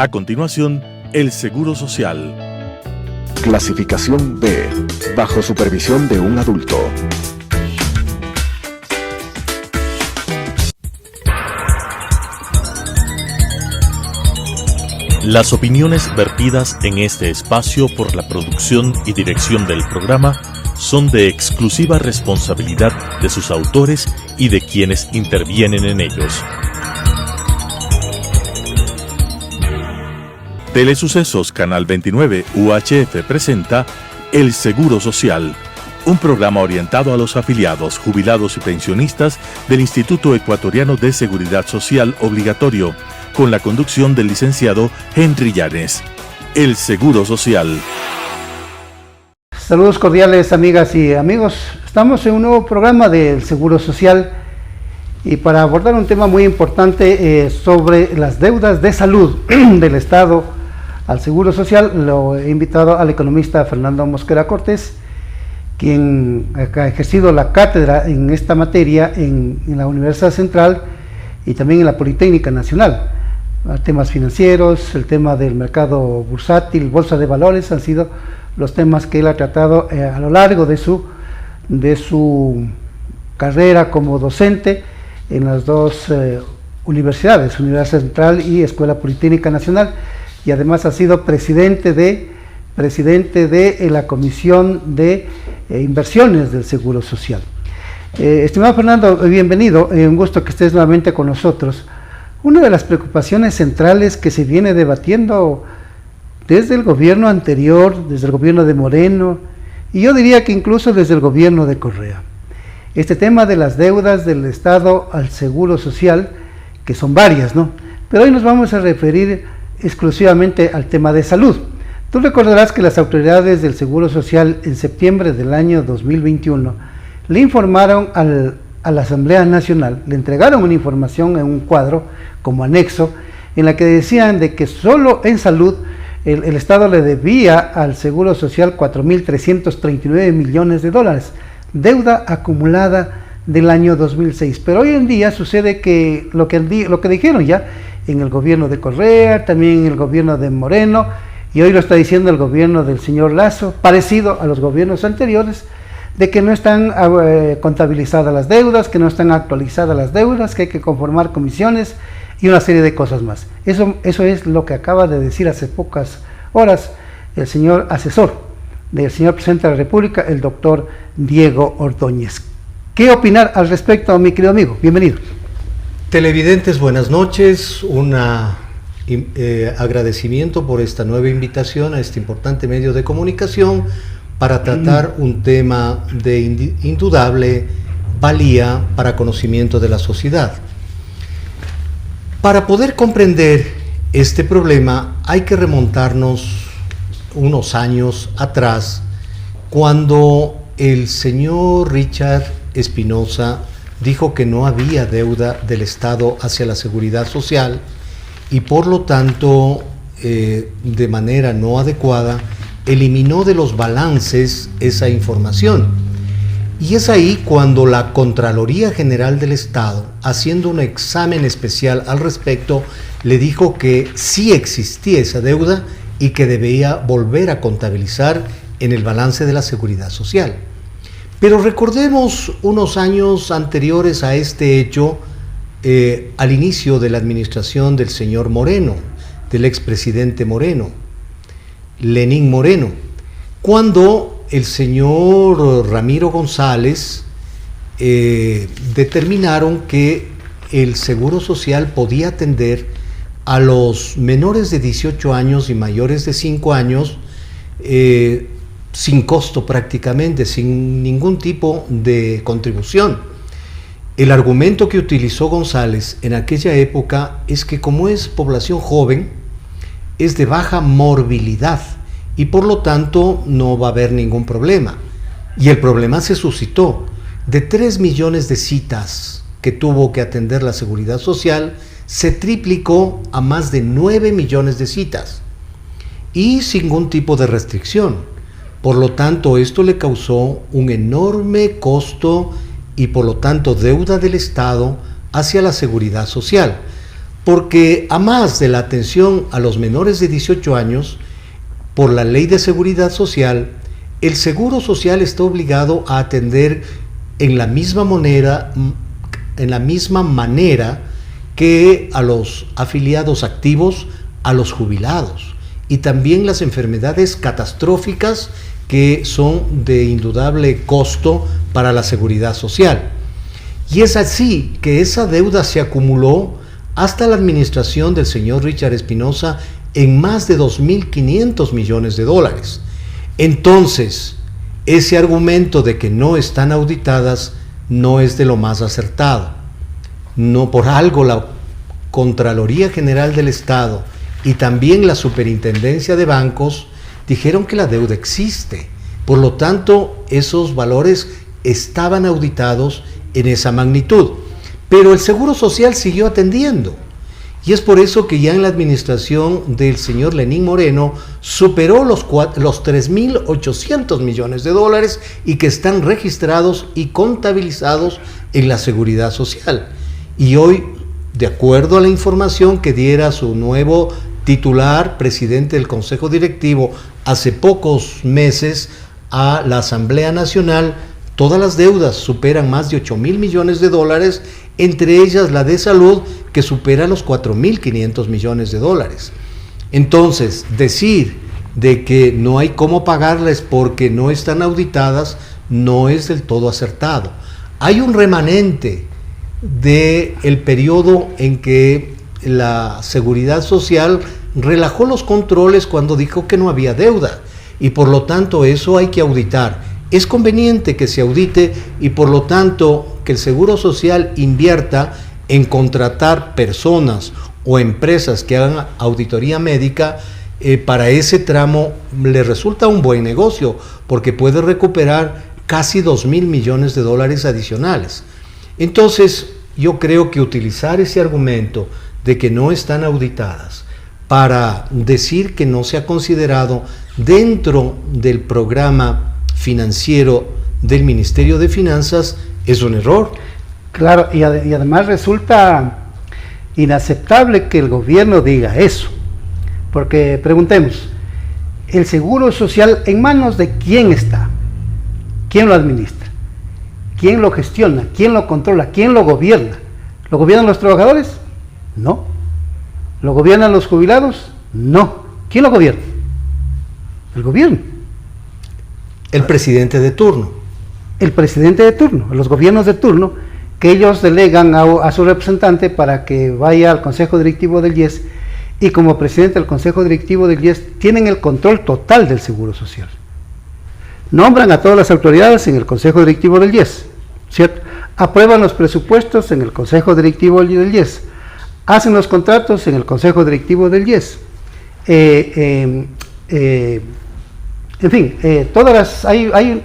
A continuación, el Seguro Social. Clasificación B, bajo supervisión de un adulto. Las opiniones vertidas en este espacio por la producción y dirección del programa son de exclusiva responsabilidad de sus autores y de quienes intervienen en ellos. Telesucesos Canal 29 UHF presenta El Seguro Social, un programa orientado a los afiliados, jubilados y pensionistas del Instituto Ecuatoriano de Seguridad Social Obligatorio, con la conducción del licenciado Henry Llanes. El Seguro Social. Saludos cordiales, amigas y amigos. Estamos en un nuevo programa del Seguro Social y para abordar un tema muy importante sobre las deudas de salud del Estado al Seguro Social, lo he invitado al economista Fernando Mosquera Cortés, quien ha ejercido la cátedra en esta materia en la Universidad Central y también en la Politécnica Nacional. Temas financieros, el tema del mercado bursátil, bolsa de valores han sido los temas que él ha tratado a lo largo de su carrera como docente en las dos universidades, Universidad Central y Escuela Politécnica Nacional, y además ha sido presidente de la Comisión de Inversiones del Seguro Social. Estimado Fernando, bienvenido, un gusto que estés nuevamente con nosotros. Una de las preocupaciones centrales que se viene debatiendo desde el gobierno anterior, desde el gobierno de Moreno, y yo diría que incluso desde el gobierno de Correa, este tema de las deudas del Estado al Seguro Social, que son varias, ¿no? Pero hoy nos vamos a referir exclusivamente al tema de salud. Tú recordarás que las autoridades del Seguro Social en septiembre del año 2021 le informaron a la Asamblea Nacional, le entregaron una información en un cuadro como anexo, en la que decían de que solo en salud el Estado le debía al Seguro Social 4.339 millones de dólares, deuda acumulada del año 2006. Pero hoy en día sucede que lo que dijeron ya en el gobierno de Correa, también en el gobierno de Moreno, y hoy lo está diciendo el gobierno del señor Lasso, parecido a los gobiernos anteriores, de que no están contabilizadas las deudas, que no están actualizadas las deudas, que hay que conformar comisiones y una serie de cosas más. Eso es lo que acaba de decir hace pocas horas el señor asesor del señor presidente de la República, el doctor Diego Ordóñez. ¿Qué opinar al respecto, mi querido amigo? Bienvenido. Televidentes, buenas noches. Un agradecimiento por esta nueva invitación a este importante medio de comunicación para tratar un tema de indudable valía para conocimiento de la sociedad. Para poder comprender este problema hay que remontarnos unos años atrás, cuando el señor Richard Espinosa dijo que no había deuda del Estado hacia la Seguridad Social y por lo tanto, de manera no adecuada, eliminó de los balances esa información. Y es ahí cuando la Contraloría General del Estado, haciendo un examen especial al respecto, le dijo que sí existía esa deuda y que debía volver a contabilizar en el balance de la Seguridad Social. Pero recordemos unos años anteriores a este hecho, al inicio de la administración del señor Moreno, del expresidente Moreno, Lenín Moreno, cuando el señor Ramiro González determinaron que el Seguro Social podía atender a los menores de 18 años y mayores de 5 años sin costo prácticamente, sin ningún tipo de contribución. El argumento que utilizó González en aquella época es que como es población joven, es de baja morbilidad y por lo tanto no va a haber ningún problema. Y el problema se suscitó. De 3 millones de citas que tuvo que atender la Seguridad Social, se triplicó a más de 9 millones de citas y sin ningún tipo de restricción. Por lo tanto, esto le causó un enorme costo y por lo tanto deuda del Estado hacia la Seguridad Social. porque a más de la atención a los menores de 18 años, por la Ley de Seguridad Social, el Seguro Social está obligado a atender en la misma manera que a los afiliados activos, a los jubilados, y también las enfermedades catastróficas que son de indudable costo para la seguridad social. Y es así que esa deuda se acumuló hasta la administración del señor Richard Espinosa en más de 2.500 millones de dólares. Entonces, ese argumento de que no están auditadas no es de lo más acertado. No por algo la Contraloría General del Estado y también la Superintendencia de Bancos dijeron que la deuda existe. Por lo tanto, esos valores estaban auditados en esa magnitud. Pero el Seguro Social siguió atendiendo. Y es por eso que ya en la administración del señor Lenín Moreno superó los 3.800 millones de dólares y que están registrados y contabilizados en la Seguridad Social. Y hoy, de acuerdo a la información que diera su nuevo titular, presidente del Consejo Directivo, hace pocos meses a la Asamblea Nacional, todas las deudas superan más de 8.000 millones de dólares, entre ellas la de salud, que supera los 4.500 millones de dólares. Entonces, decir de que no hay cómo pagarles porque no están auditadas no es del todo acertado. Hay un remanente del periodo en que la Seguridad Social relajó los controles cuando dijo que no había deuda, y por lo tanto eso hay que auditar. Es conveniente que se audite y por lo tanto que el Seguro Social invierta en contratar personas o empresas que hagan auditoría médica. Para ese tramo le resulta un buen negocio porque puede recuperar casi 2.000 millones de dólares adicionales. Entonces yo creo que utilizar ese argumento de que no están auditadas para decir que no se ha considerado dentro del programa financiero del Ministerio de Finanzas es un error. Claro, y además resulta inaceptable que el gobierno diga eso, porque preguntemos, ¿el Seguro Social en manos de quién está? ¿Quién lo administra? ¿Quién lo gestiona? ¿Quién lo controla? ¿Quién lo gobierna? ¿Lo gobiernan los trabajadores? No. ¿Lo gobiernan los jubilados? No. ¿Quién lo gobierna? El gobierno. El presidente de turno. El presidente de turno, los gobiernos de turno, que ellos delegan a su representante para que vaya al Consejo Directivo del IES, y como presidente del Consejo Directivo del IES tienen el control total del Seguro Social. Nombran a todas las autoridades en el Consejo Directivo del IES, ¿cierto? Aprueban los presupuestos en el Consejo Directivo del IES, hacen los contratos en el Consejo Directivo del IES, en fin, todas las,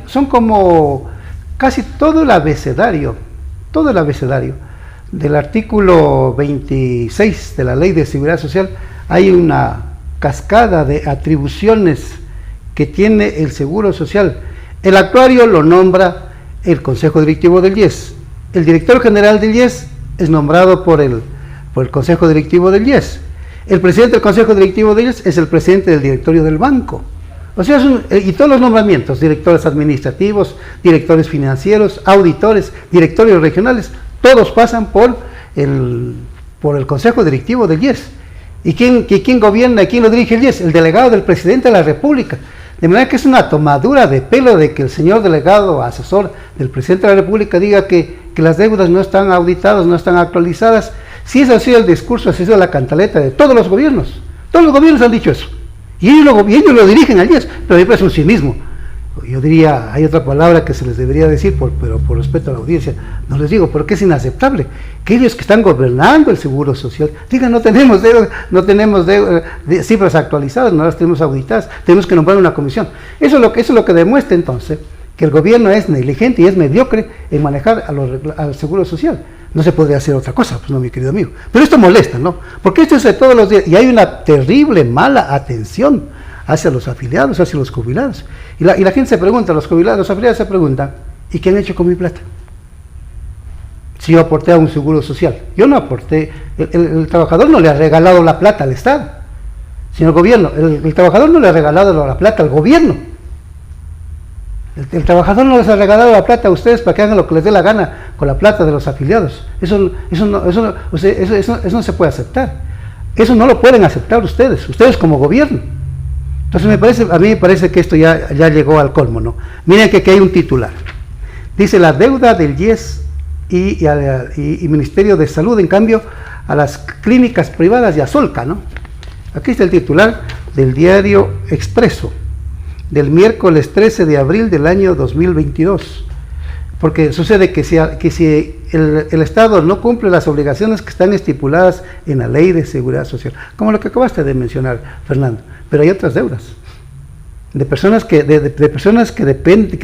son como casi todo el abecedario del artículo 26 de la Ley de Seguridad Social. Hay una cascada de atribuciones que tiene el Seguro Social. El actuario lo nombra el Consejo Directivo del IES. El director general del IES es nombrado por el Consejo Directivo del IES. El presidente del Consejo Directivo del IES es el presidente del directorio del banco. O sea, y todos los nombramientos, directores administrativos, directores financieros, auditores, directorios regionales, todos pasan por el Consejo Directivo del IES. ¿Y quién gobierna y quién lo dirige el IES? El delegado del presidente de la República. De manera que es una tomadura de pelo de que el señor delegado, asesor del presidente de la República, diga que las deudas no están auditadas, no están actualizadas. Si ese ha sido el discurso, esa ha sido la cantaleta de todos los gobiernos. Todos los gobiernos han dicho eso. Y ellos lo dirigen al IES, pero después es un cinismo. Yo diría, hay otra palabra que se les debería decir, pero por respeto a la audiencia, no les digo, porque es inaceptable que ellos que están gobernando el Seguro Social digan no tenemos cifras actualizadas, no las tenemos auditadas, tenemos que nombrar una comisión. Eso es lo que demuestra entonces que el gobierno es negligente y es mediocre en manejar al Seguro Social. No se podría hacer otra cosa, pues no, mi querido amigo. Pero esto molesta, ¿no? Porque esto es de todos los días y hay una terrible mala atención hacia los afiliados, hacia los jubilados. Y la gente se pregunta, los jubilados, los afiliados se preguntan, ¿y qué han hecho con mi plata? si yo aporté a un seguro social. Yo no aporté, el trabajador no le ha regalado la plata al Estado, sino al gobierno. El trabajador no le ha regalado la plata al gobierno. El trabajador no les ha regalado la plata a ustedes para que hagan lo que les dé la gana con la plata de los afiliados. Eso no se puede aceptar. Eso no lo pueden aceptar ustedes como gobierno. Entonces a mí me parece que esto ya llegó al colmo, ¿no? Miren que aquí hay un titular. Dice: la deuda del IES y Ministerio de Salud, en cambio, a las clínicas privadas y a Solca, ¿no? Aquí está el titular del diario Expreso, del miércoles 13 de abril del año 2022. Porque sucede que si el Estado no cumple las obligaciones que están estipuladas en la Ley de Seguridad Social, como lo que acabaste de mencionar, Fernando, pero hay otras deudas de personas que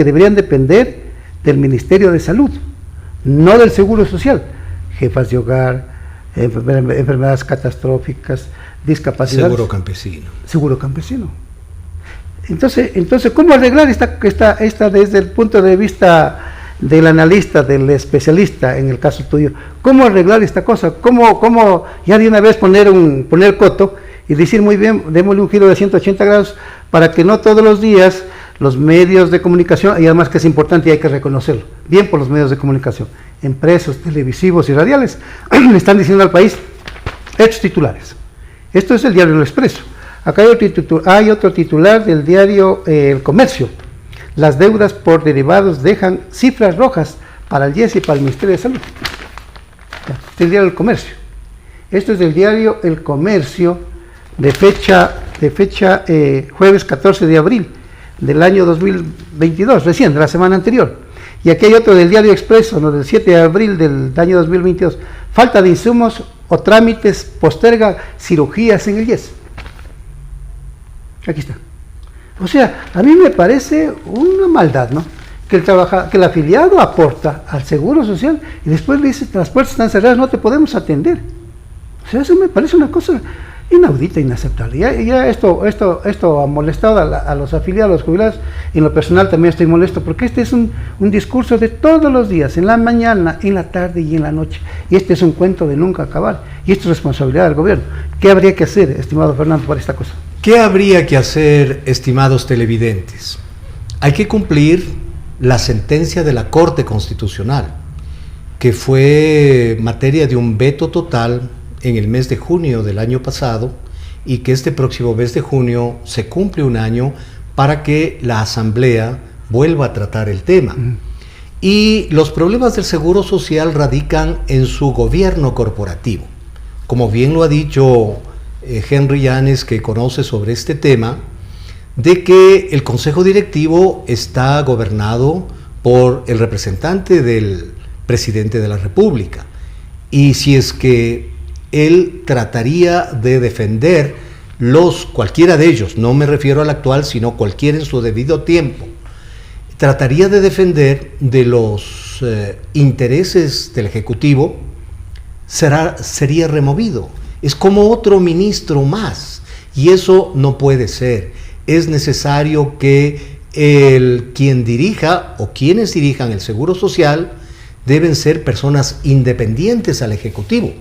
deberían depender del Ministerio de Salud, no del Seguro Social: jefas de hogar, enfermedades catastróficas, discapacidades. Seguro campesino. Entonces, ¿cómo arreglar esta desde el punto de vista del analista, del especialista en el caso tuyo? ¿Cómo arreglar esta cosa? ¿Cómo ya de una vez poner coto y decir: muy bien, démosle un giro de 180 grados para que no todos los días los medios de comunicación, y además que es importante y hay que reconocerlo, bien por los medios de comunicación, impresos, televisivos y radiales, le están diciendo al país hechos titulares? Esto es el diario El Expreso. Acá hay otro titular del diario El Comercio: las deudas por derivados dejan cifras rojas para el IES y para el Ministerio de Salud. Este es el diario El Comercio. Esto es del diario El Comercio de fecha jueves 14 de abril del año 2022, recién, de la semana anterior. Y aquí hay otro del diario Expreso, ¿no?, del 7 de abril del año 2022. Falta de insumos o trámites posterga cirugías en el IES. Aquí está. O sea, a mí me parece una maldad, ¿no? Que el afiliado aporta al Seguro Social y después le dice: las puertas están cerradas, no te podemos atender. O sea, eso me parece una cosa inaudita, inaceptable. Ya esto ha molestado a los afiliados, a los jubilados, y en lo personal también estoy molesto, porque este es un discurso de todos los días, en la mañana, en la tarde y en la noche, y este es un cuento de nunca acabar, y esto es responsabilidad del gobierno. ¿Qué habría que hacer, estimado Fernando, por esta cosa? ¿Qué habría que hacer, estimados televidentes? Hay que cumplir la sentencia de la Corte Constitucional, que fue materia de un veto total en el mes de junio del año pasado, y que este próximo mes de junio se cumple un año para que la Asamblea vuelva a tratar el tema. Y los problemas del Seguro Social radican en su gobierno corporativo. Como bien lo ha dicho Henry Llanes, que conoce sobre este tema, de que el Consejo Directivo está gobernado por el representante del presidente de la República. Y si es que él trataría de defender cualquiera de ellos, no me refiero al actual, sino cualquiera en su debido tiempo, trataría de defender de los intereses del Ejecutivo, sería removido. Es como otro ministro más, y eso no puede ser. Es necesario que quien dirija o quienes dirijan el Seguro Social deben ser personas independientes al Ejecutivo.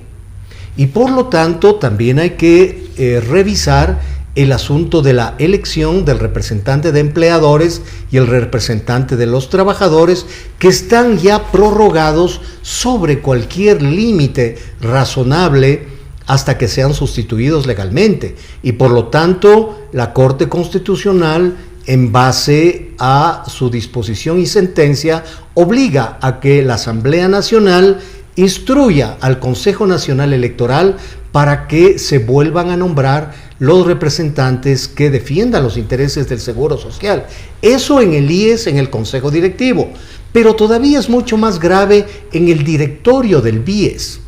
Y por lo tanto también hay que revisar el asunto de la elección del representante de empleadores y el representante de los trabajadores, que están ya prorrogados sobre cualquier límite razonable hasta que sean sustituidos legalmente. Y por lo tanto la Corte Constitucional, en base a su disposición y sentencia, obliga a que la Asamblea Nacional instruya al Consejo Nacional Electoral para que se vuelvan a nombrar los representantes que defiendan los intereses del Seguro Social. Eso en el IES, en el Consejo Directivo, pero todavía es mucho más grave en el directorio del BIES.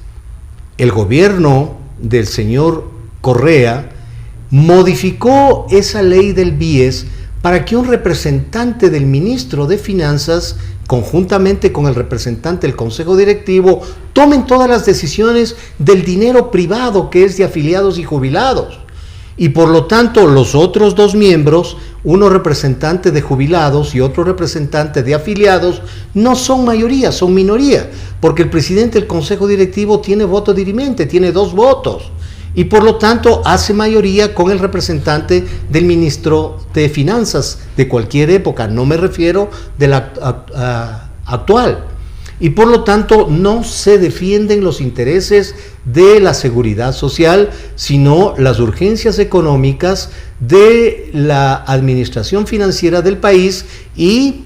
El gobierno del señor Correa modificó esa ley del BIES para que un representante del ministro de Finanzas, conjuntamente con el representante del Consejo Directivo, tomen todas las decisiones del dinero privado que es de afiliados y jubilados. y por lo tanto los otros dos miembros, uno representante de jubilados y otro representante de afiliados, no son mayoría, son minoría, porque el presidente del Consejo Directivo tiene voto dirimente, tiene 2 votos, y por lo tanto hace mayoría con el representante del ministro de Finanzas de cualquier época, no me refiero de la actual. Y por lo tanto no se defienden los intereses de la seguridad social, sino las urgencias económicas de la administración financiera del país, y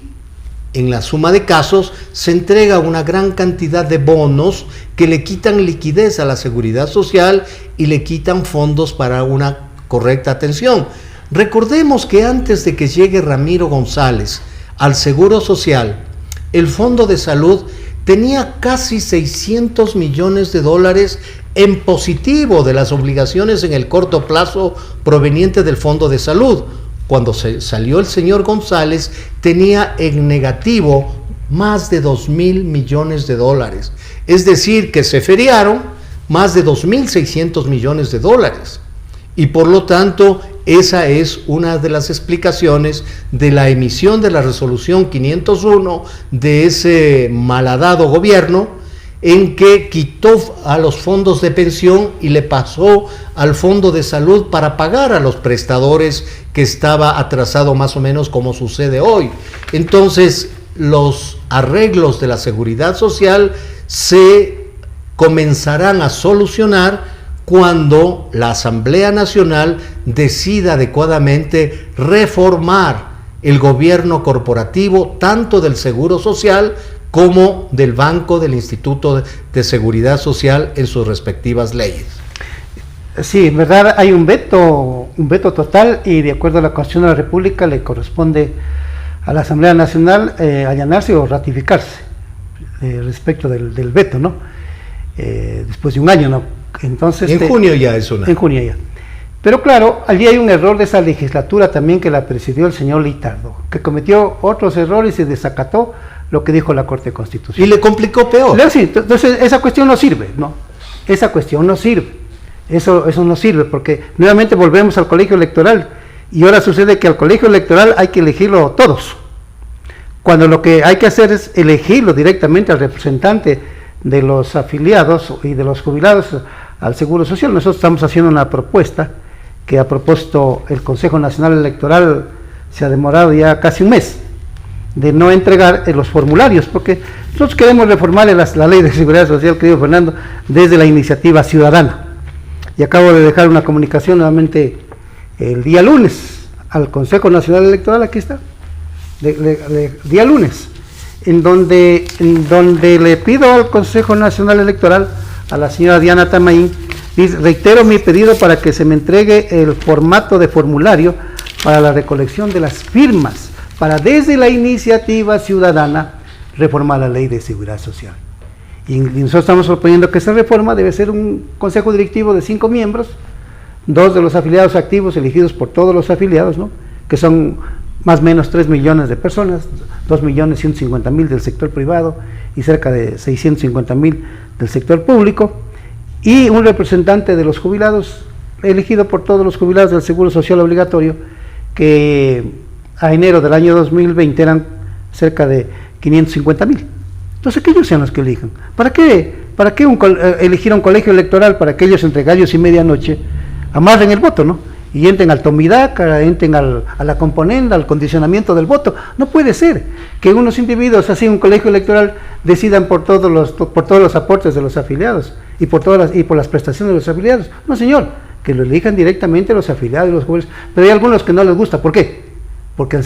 en la suma de casos se entrega una gran cantidad de bonos que le quitan liquidez a la seguridad social y le quitan fondos para una correcta atención. Recordemos que antes de que llegue Ramiro González al Seguro Social, el Fondo de Salud tenía casi 600 millones de dólares en positivo de las obligaciones en el corto plazo provenientes del Fondo de Salud. Cuando salió el señor González, tenía en negativo más de 2.000 millones de dólares. Es decir, que se feriaron más de 2.600 millones de dólares. Y por lo tanto, esa es una de las explicaciones de la emisión de la resolución 501 de ese malhadado gobierno, en que quitó a los fondos de pensión y le pasó al Fondo de Salud para pagar a los prestadores, que estaba atrasado más o menos como sucede hoy. Entonces, los arreglos de la seguridad social se comenzarán a solucionar cuando la Asamblea Nacional decida adecuadamente reformar el gobierno corporativo, tanto del Seguro Social como del Banco, del Instituto de Seguridad Social, en sus respectivas leyes. Sí, en verdad hay un veto total, y de acuerdo a la Constitución de la República le corresponde a la Asamblea Nacional allanarse o ratificarse respecto del veto, ¿no? Después de un año, ¿no? Entonces, en junio ya es una. En junio ya. Pero claro, allí hay un error de esa legislatura también, que la presidió el señor Litardo, que cometió otros errores y desacató lo que dijo la Corte Constitucional. Y le complicó peor. Sí, entonces esa cuestión no sirve, ¿no? Esa cuestión no sirve. Eso no sirve, porque nuevamente volvemos al colegio electoral, y ahora sucede que al colegio electoral hay que elegirlo todos, cuando lo que hay que hacer es elegirlo directamente al representante de los afiliados y de los jubilados al Seguro Social. Nosotros estamos haciendo una propuesta que, a propósito, el Consejo Nacional Electoral se ha demorado ya casi un mes de no entregar los formularios, porque nosotros queremos reformar la Ley de Seguridad Social, querido Fernando, desde la iniciativa ciudadana. Y acabo de dejar una comunicación nuevamente el día lunes al Consejo Nacional Electoral, aquí está, día lunes, en donde le pido al Consejo Nacional Electoral, a la señora Diana Tamaín, reitero mi pedido para que se me entregue el formato de formulario para la recolección de las firmas, para desde la iniciativa ciudadana reformar la Ley de Seguridad Social. Y nosotros estamos proponiendo que esa reforma debe ser un consejo directivo de 5 miembros, 2 de los afiliados activos elegidos por todos los afiliados, ¿no?, que son más o menos 3 millones de personas, 2.150.000 del sector privado y cerca de 650.000 del sector público, y un representante de los jubilados, elegido por todos los jubilados del Seguro Social obligatorio, que a enero del año 2020 eran cerca de 550.000. Entonces, que ellos sean los que elijan. ¿Para qué elegir un colegio electoral para que ellos, entre gallos y medianoche, amarren el voto, ¿no?, y entren al tomidaca, entren a la componenda, al condicionamiento del voto? No puede ser que unos individuos, así un colegio electoral, decidan por todos los aportes de los afiliados y por las prestaciones de los afiliados. No, señor, que lo elijan directamente los afiliados y los jóvenes. Pero hay algunos que no les gusta. ¿Por qué? Porque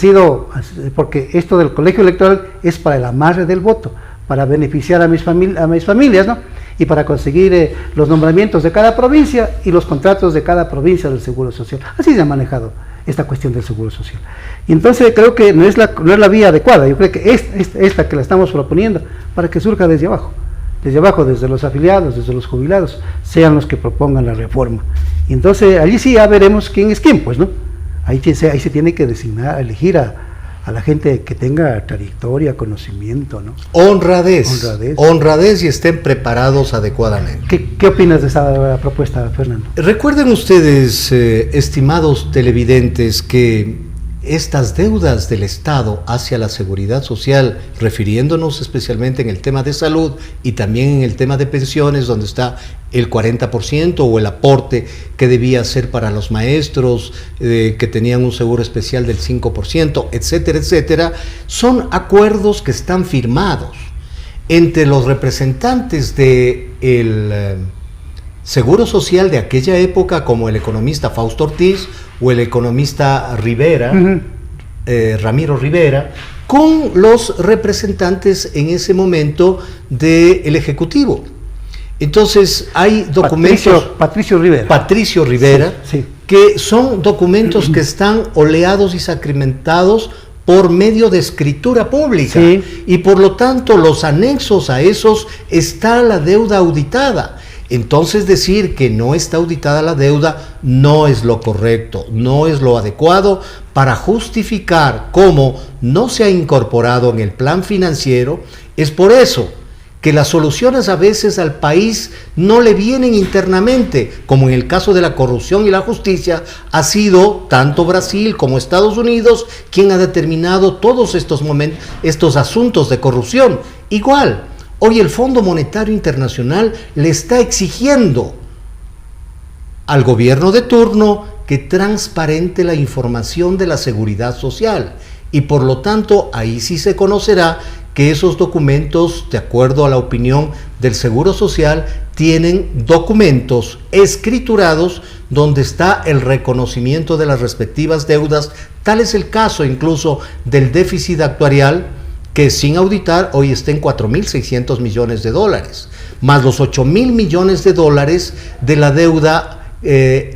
esto del colegio electoral es para el amarre del voto, para beneficiar a mis familias, ¿no?, y para conseguir los nombramientos de cada provincia y los contratos de cada provincia del Seguro Social. Así se ha manejado esta cuestión del Seguro Social. Y entonces creo que no es la vía adecuada. Yo creo que esta que la estamos proponiendo, para que surja desde abajo, desde los afiliados, desde los jubilados, sean los que propongan la reforma. Y entonces allí sí ya veremos quién es quién, pues, ¿no? Ahí se tiene que designar, elegir a la gente que tenga trayectoria, conocimiento, ¿no? Honradez y estén preparados adecuadamente. ¿Qué opinas de esa propuesta, Fernando? Recuerden ustedes, estimados televidentes, que estas deudas del Estado hacia la seguridad social, refiriéndonos especialmente en el tema de salud y también en el tema de pensiones, donde está el 40% o el aporte que debía ser para los maestros, que tenían un seguro especial del 5%, etcétera, etcétera, son acuerdos que están firmados entre los representantes del Seguro Social de aquella época, como el economista Fausto Ortiz o el economista Rivera, Ramiro Rivera, con los representantes en ese momento del Ejecutivo. Entonces hay documentos... Patricio Rivera. Sí. Que son documentos que están oleados y sacramentados por medio de escritura pública, sí. Y por lo tanto los anexos a esos está la deuda auditada. Entonces decir que no está auditada la deuda no es lo correcto, no es lo adecuado para justificar cómo no se ha incorporado en el plan financiero. Es por eso que las soluciones a veces al país no le vienen internamente, como en el caso de la corrupción y la justicia, ha sido tanto Brasil como Estados Unidos quien ha determinado todos estos asuntos de corrupción. Igual, hoy el Fondo Monetario Internacional le está exigiendo al gobierno de turno que transparente la información de la seguridad social, y por lo tanto ahí sí se conocerá que esos documentos, de acuerdo a la opinión del Seguro Social, tienen documentos escriturados donde está el reconocimiento de las respectivas deudas. Tal es el caso incluso del déficit actuarial, que sin auditar hoy está en 4.600 millones de dólares, más los 8.000 millones de dólares de la deuda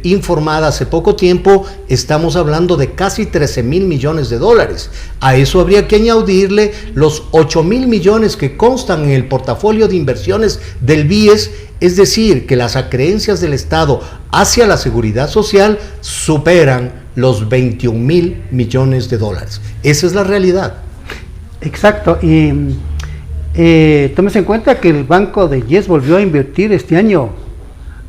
informada hace poco tiempo. Estamos hablando de casi 13.000 millones de dólares. A eso habría que añadirle los 8.000 millones que constan en el portafolio de inversiones del BIES, es decir, que las acreencias del Estado hacia la seguridad social superan los 21.000 millones de dólares. Esa es la realidad. Exacto, y tómese en cuenta que el banco de Yes volvió a invertir este año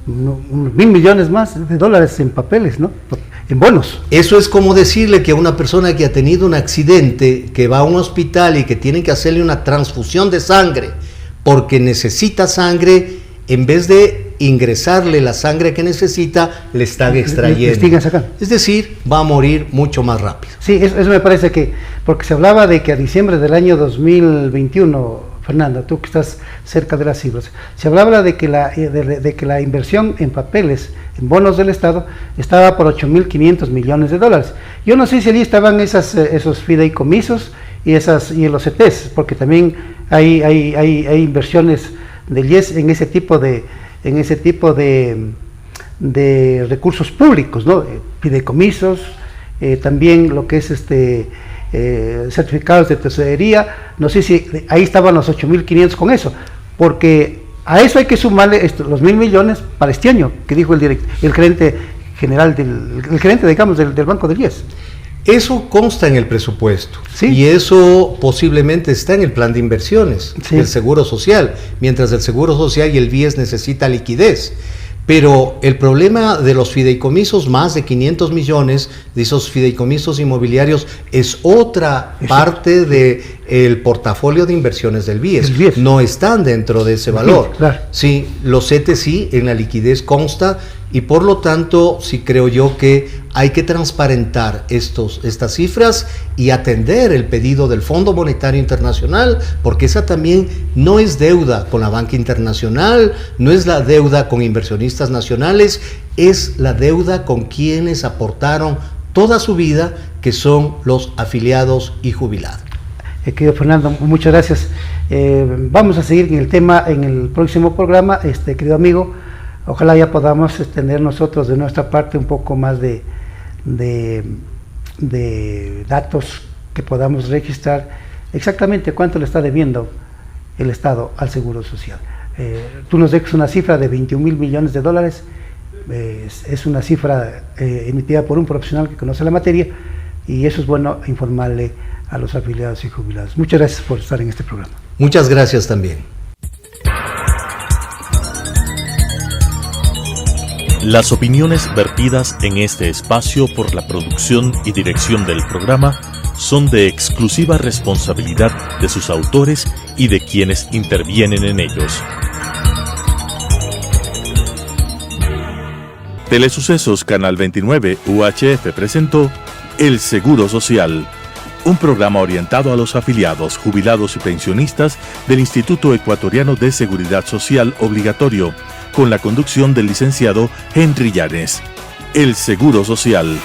unos 1.000 millones más de dólares en papeles, ¿no? En bonos. Eso es como decirle que a una persona que ha tenido un accidente, que va a un hospital y que tienen que hacerle una transfusión de sangre porque necesita sangre, en vez de ingresarle la sangre que necesita, le están extrayendo. Es decir, va a morir mucho más rápido. Sí, eso me parece que, porque se hablaba de que a diciembre del año 2021, Fernando, tú que estás cerca de las cifras, se hablaba de que la inversión en papeles, en bonos del Estado, estaba por 8.500 millones de dólares. Yo no sé si allí estaban esos fideicomisos y los ETs, porque también hay inversiones del IES en ese tipo de recursos públicos, ¿no? Fideicomisos, también lo que es certificados de tesorería. No sé si ahí estaban los 8.500 con eso, porque a eso hay que sumarle los 1.000 millones para este año, que dijo el gerente general del Banco del IES. Eso consta en el presupuesto, ¿sí? Y eso posiblemente está en el plan de inversiones, sí, del Seguro Social, mientras el Seguro Social y el BIES necesita liquidez. Pero el problema de los fideicomisos, más de 500 millones de esos fideicomisos inmobiliarios, es otra parte del portafolio de inversiones del BIES. No están dentro de ese valor. Claro. Sí, los CETES sí, en la liquidez consta, y por lo tanto sí creo yo que hay que transparentar estas cifras y atender el pedido del Fondo Monetario Internacional, porque esa también no es deuda con la banca internacional, no es la deuda con inversionistas nacionales, es la deuda con quienes aportaron toda su vida, que son los afiliados y jubilados. Querido Fernando, muchas gracias. Vamos a seguir en el tema en el próximo programa, querido amigo. Ojalá ya podamos tener nosotros de nuestra parte un poco más de datos que podamos registrar exactamente cuánto le está debiendo el Estado al Seguro Social. Tú nos dejas una cifra de 21.000 millones de dólares, es una cifra emitida por un profesional que conoce la materia, y eso es bueno informarle a los afiliados y jubilados. Muchas gracias por estar en este programa. Muchas gracias también. Las opiniones vertidas en este espacio por la producción y dirección del programa son de exclusiva responsabilidad de sus autores y de quienes intervienen en ellos. Telesucesos Canal 29 UHF presentó El Seguro Social, un programa orientado a los afiliados, jubilados y pensionistas del Instituto Ecuatoriano de Seguridad Social Obligatorio, con la conducción del licenciado Henry Llanes. El Seguro Social.